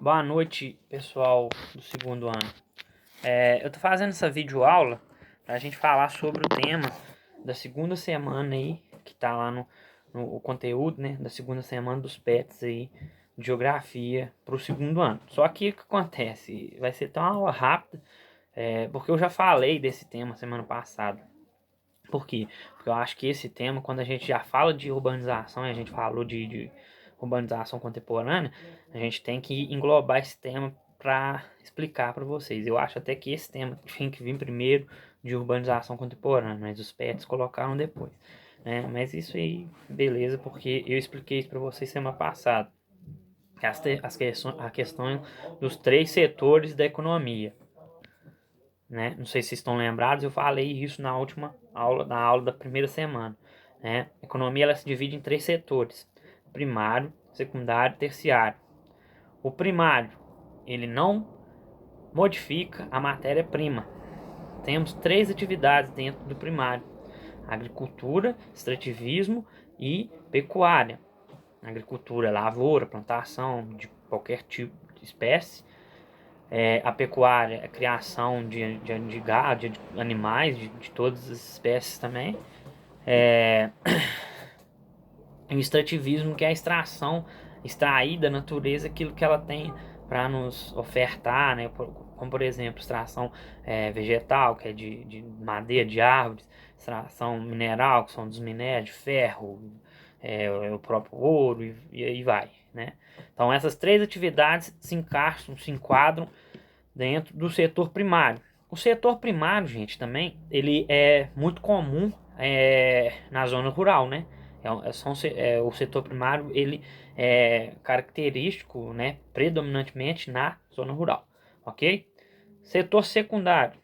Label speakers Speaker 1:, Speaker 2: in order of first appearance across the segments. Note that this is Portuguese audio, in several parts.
Speaker 1: Boa noite, pessoal do segundo ano. Eu tô fazendo essa videoaula pra gente falar sobre o tema da segunda semana aí, que tá lá no conteúdo, né, da segunda semana dos PETs aí, de geografia pro segundo ano. Só que o que acontece? Vai ser tão aula rápida, porque eu já falei desse tema semana passada. Por quê? Porque eu acho que esse tema, quando a gente já fala de urbanização, e a gente falou de urbanização contemporânea, a gente tem que englobar esse tema para explicar para vocês. Eu acho até que esse tema tinha que vir primeiro de urbanização contemporânea, mas os PETs colocaram depois. Né? Mas isso aí, beleza, porque eu expliquei isso para vocês semana passada. A questão dos três setores da economia. Né? Não sei se estão lembrados, eu falei isso na última aula, na aula da primeira semana. Né? A economia ela se divide em três setores: primário, secundário e terciário. O primário, ele não modifica a matéria-prima. Temos três atividades dentro do primário: agricultura, extrativismo e pecuária. Agricultura é lavoura, plantação de qualquer tipo de espécie. A pecuária, a criação de gado, de animais, de todas as espécies também. O extrativismo, que é a extração, extrair da natureza aquilo que ela tem para nos ofertar, né? Como por exemplo, extração vegetal, que é de madeira de árvores, extração mineral, que são dos minérios de ferro, o próprio ouro e aí vai, né? Então essas três atividades se encaixam, se enquadram dentro do setor primário. O setor primário, gente, também, ele é muito comum na zona rural, né? O setor primário, ele é característico, né, predominantemente na zona rural, ok? Setor secundário.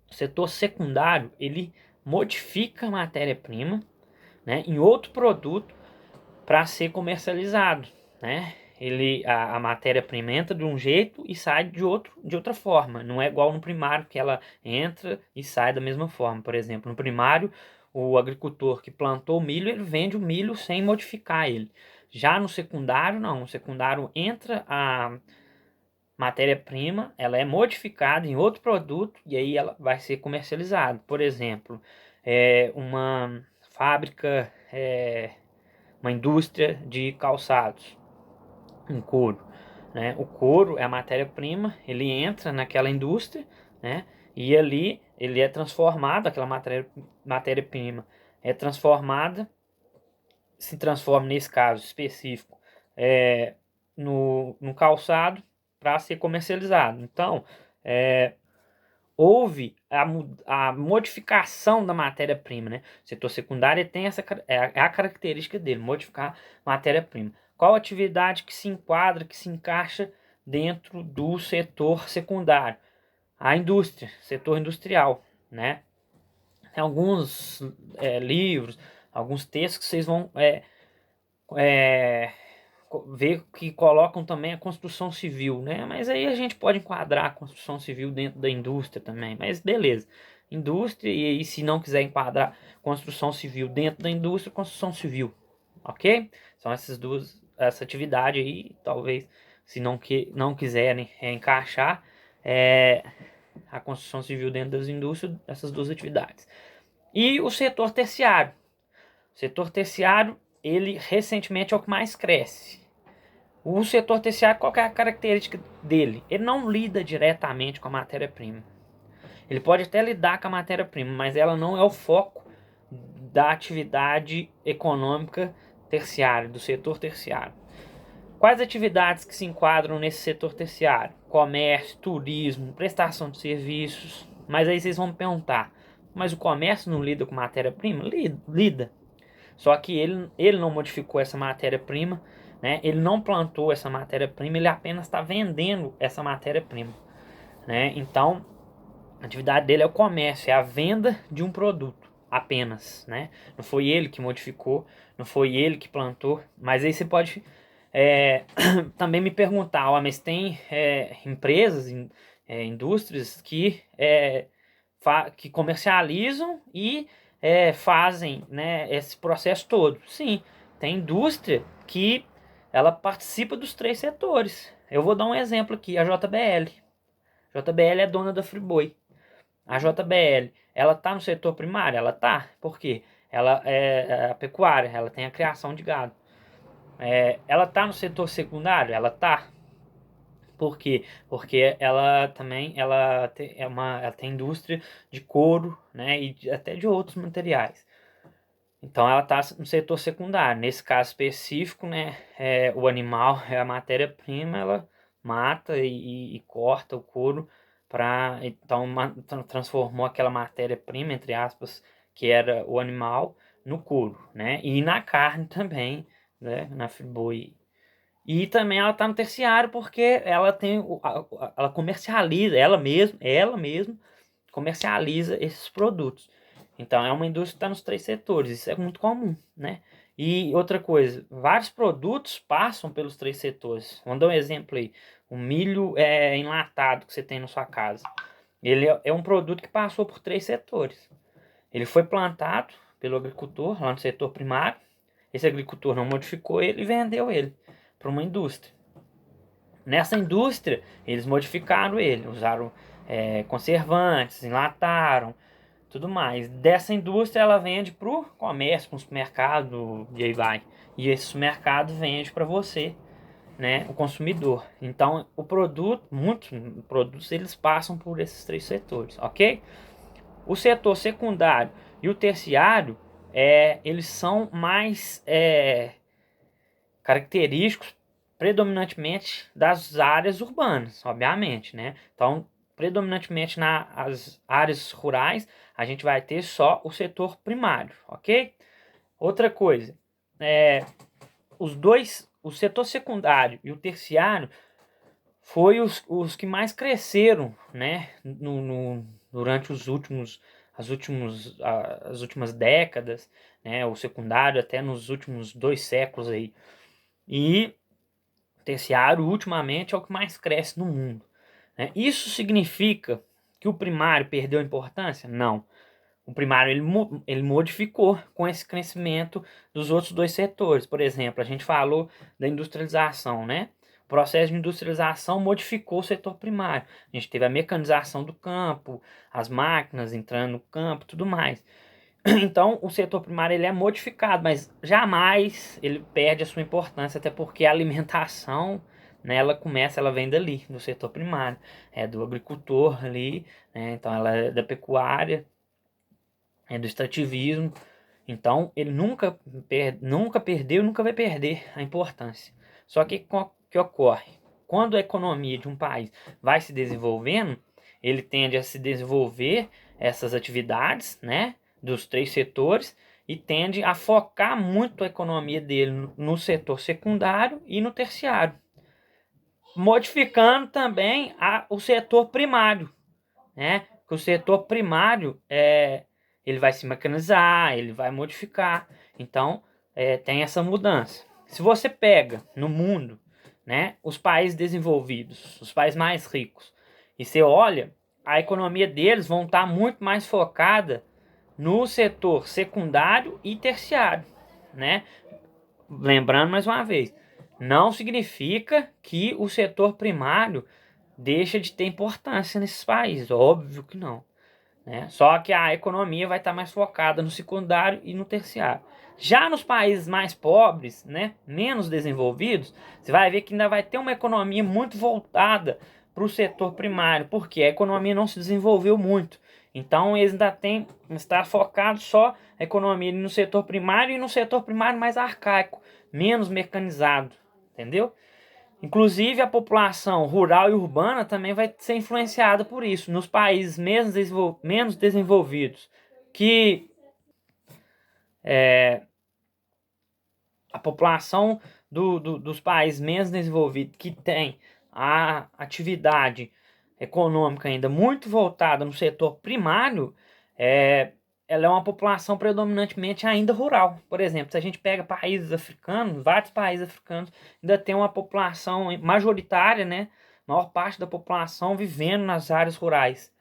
Speaker 1: O setor secundário, ele modifica a matéria-prima, né, em outro produto para ser comercializado, né? A matéria-prima entra de um jeito e sai de outra forma. Não é igual no primário, que ela entra e sai da mesma forma. Por exemplo, no primário, o agricultor que plantou o milho, ele vende o milho sem modificar ele. Já no secundário, não. No secundário entra a matéria-prima, ela é modificada em outro produto e aí ela vai ser comercializada. Por exemplo, uma fábrica, uma indústria de calçados, um couro, né? O couro é a matéria-prima, ele entra naquela indústria, né? E ali ele é transformado, aquela matéria-prima é transformada, se transforma nesse caso específico no calçado para ser comercializado. Então, houve a modificação da matéria-prima, né? O setor secundário tem a característica dele, modificar matéria-prima. Qual atividade que se enquadra, que se encaixa dentro do setor secundário? A indústria, setor industrial, né? Tem alguns livros, alguns textos que vocês vão é, ver que colocam também a construção civil, né? Mas aí a gente pode enquadrar a construção civil dentro da indústria também, mas beleza. Indústria, e aí se não quiser enquadrar construção civil dentro da indústria, construção civil, ok? São essa atividade aí, talvez, se não quiserem encaixar a construção civil dentro das indústrias, essas duas atividades. E o setor terciário. O setor terciário, ele recentemente é o que mais cresce. O setor terciário, qual é a característica dele? Ele não lida diretamente com a matéria-prima. Ele pode até lidar com a matéria-prima, mas ela não é o foco da atividade econômica terciária, do setor terciário. Quais atividades que se enquadram nesse setor terciário? Comércio, turismo, prestação de serviços. Mas aí vocês vão me perguntar, mas o comércio não lida com matéria-prima? Lida. Só que ele não modificou essa matéria-prima, né? Ele não plantou essa matéria-prima, ele apenas está vendendo essa matéria-prima, né? Então, a atividade dele é o comércio, é a venda de um produto apenas, né? Não foi ele que modificou, não foi ele que plantou, mas aí você pode também me perguntar, mas tem empresas, indústrias que comercializam e fazem, né, esse processo todo. Sim, tem indústria que ela participa dos três setores. Eu vou dar um exemplo aqui, a JBL. A JBL é dona da Friboi. A JBL, ela está no setor primário? Ela está. Por quê? Ela é a pecuária, ela tem a criação de gado. Ela está no setor secundário? Ela está. Por quê? Porque ela também ela tem indústria de couro, né, e até de outros materiais. Então ela está no setor secundário. Nesse caso específico, né, o animal é a matéria-prima, ela mata e corta o couro para então transformou aquela matéria-prima, entre aspas, que era o animal, no couro, né, e na carne também, né, na Friboi. E também ela está no terciário porque ela tem ela comercializa ela mesma comercializa esses produtos. Então é uma indústria que está nos três setores, isso é muito comum, né? E outra coisa, vários produtos passam pelos três setores. Vamos dar um exemplo aí. O milho enlatado que você tem na sua casa. Ele é um produto que passou por três setores. Ele foi plantado pelo agricultor lá no setor primário. Esse agricultor não modificou ele e vendeu ele para uma indústria. Nessa indústria, eles modificaram ele, usaram conservantes, enlataram, tudo mais. Dessa indústria, ela vende para o comércio, para o supermercado, e aí vai. E esse supermercado vende para você, né, o consumidor. Então, muitos produtos, eles passam por esses três setores, ok? O setor secundário e o terciário, eles são mais característicos predominantemente das áreas urbanas, obviamente, né? Então, predominantemente nas áreas rurais, a gente vai ter só o setor primário, ok? Outra coisa, o setor secundário e o terciário foi os que mais cresceram, né? Durante as últimas décadas, né? O secundário até nos últimos 2 séculos aí. E o terciário, ultimamente, é o que mais cresce no mundo, né? Isso significa que o primário perdeu importância? Não. O primário ele modificou com esse crescimento dos outros dois setores. Por exemplo, a gente falou da industrialização, né? O processo de industrialização modificou o setor primário. A gente teve a mecanização do campo, as máquinas entrando no campo, tudo mais. Então, o setor primário ele é modificado, mas jamais ele perde a sua importância, até porque a alimentação, né, ela vem dali, do setor primário, do agricultor ali, né, então ela é da pecuária, do extrativismo. Então, ele nunca perdeu e nunca vai perder a importância. Só que o que ocorre? Quando a economia de um país vai se desenvolvendo, ele tende a se desenvolver essas atividades, né, dos três setores, e tende a focar muito a economia dele no setor secundário e no terciário, modificando também o setor primário, né? Que o setor primário ele vai se mecanizar, ele vai modificar. Então tem essa mudança. Se você pega no mundo, né, os países desenvolvidos, os países mais ricos, e você olha, a economia deles vão estar muito mais focada no setor secundário e terciário, né? Lembrando mais uma vez, não significa que o setor primário deixa de ter importância nesses países, óbvio que não, né? Só que a economia vai estar mais focada no secundário e no terciário. Já nos países mais pobres, né, menos desenvolvidos, você vai ver que ainda vai ter uma economia muito voltada para o setor primário, porque a economia não se desenvolveu muito. Então eles ainda têm estar focado só a economia no setor primário e no setor primário mais arcaico, menos mecanizado, entendeu? Inclusive, a população rural e urbana também vai ser influenciada por isso. Nos países menos desenvolvidos, que a população dos países menos desenvolvidos, que tem a atividade econômica ainda muito voltada no setor primário, ela é uma população predominantemente ainda rural. Por exemplo, se a gente pega países africanos, vários países africanos ainda tem uma população majoritária, né? A maior parte da população vivendo nas áreas rurais.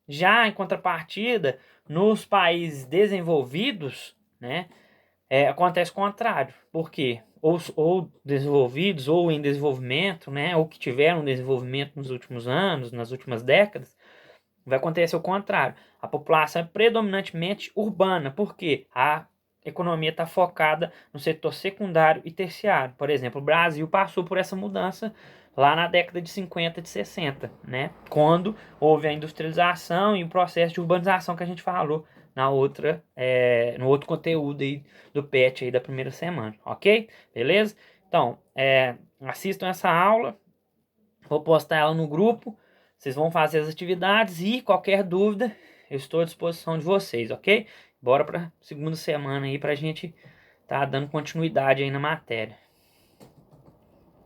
Speaker 1: Já em contrapartida, nos países desenvolvidos, né? Acontece o contrário. Por quê? Ou desenvolvidos, ou em desenvolvimento, né? Ou que tiveram desenvolvimento nos últimos anos, nas últimas décadas, vai acontecer o contrário. A população é predominantemente urbana, porque a economia está focada no setor secundário e terciário. Por exemplo, o Brasil passou por essa mudança lá na década de 50, de 60, né? Quando houve a industrialização e o processo de urbanização que a gente falou no outro conteúdo aí do PET aí da primeira semana, ok? Beleza? Então, assistam essa aula, vou postar ela no grupo, vocês vão fazer as atividades e qualquer dúvida, eu estou à disposição de vocês, ok? Bora para segunda semana aí pra gente tá dando continuidade aí na matéria.